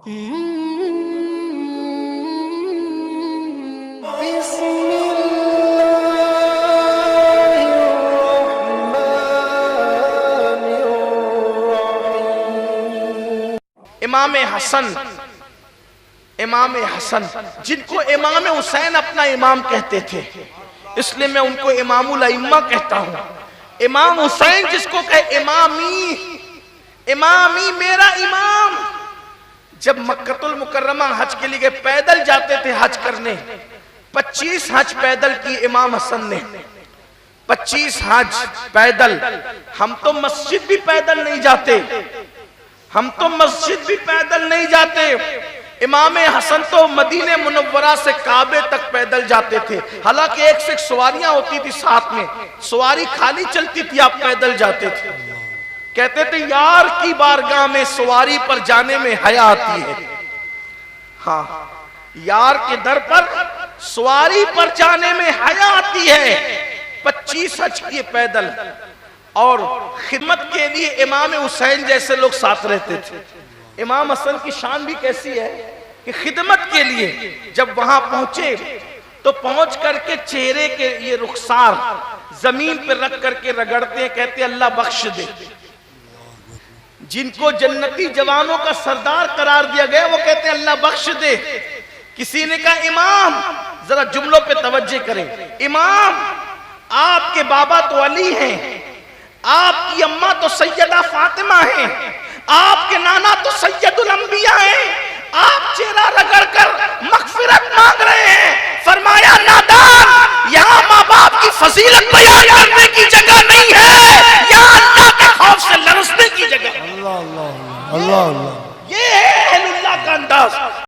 امام حسن جن کو امام حسین اپنا امام کہتے تھے، اس لیے میں ان کو امام الائمہ کہتا ہوں۔ امام حسین جس کو کہے امامی میرا امام، جب مکہ المکرمہ حج کے لیے پیدل جاتے تھے حج کرنے، 25 حج پیدل کی امام حسن نے، 25 حج پیدل۔ ہم تو مسجد بھی پیدل نہیں جاتے، امام حسن تو مدینہ منورہ سے کعبے تک پیدل جاتے تھے، حالانکہ ایک سے ایک سواریاں ہوتی تھی ساتھ میں، سواری خالی چلتی تھی، آپ پیدل جاتے تھے۔ کہتے تھے یار کی بارگاہ میں سواری پر جانے میں حیا آتی ہے۔ ہاں، یار کے در پر سواری پر جانے میں حیا آتی ہے۔ 25 حج کیے پیدل، اور خدمت کے لیے امام حسین جیسے لوگ ساتھ رہتے تھے۔ امام حسن کی شان بھی کیسی ہے کہ خدمت کے لیے جب وہاں پہنچے تو پہنچ کر کے چہرے کے یہ رخسار زمین پر رکھ کر کے رگڑتے ہیں، کہتے ہیں اللہ بخش دے۔ جن کو جنتی جوانوں کا سردار قرار دیا گیا وہ کہتے ہیں اللہ بخش دے۔ کسی نے کہا امام، ذرا جملوں پہ توجہ کریں، امام آپ کے بابا تو علی ہیں، آپ کی اماں تو سیدہ فاطمہ ہیں، آپ کے نانا تو سید الانبیاء ہیں، آپ چہرہ رگڑ کر مغفرت مانگ رہے ہیں۔ فرمایا نادان، یہاں ماں باپ کی فضیلت بیان کرنے کی جگہ نہیں ہے، یہاں اللہ کے خوف سے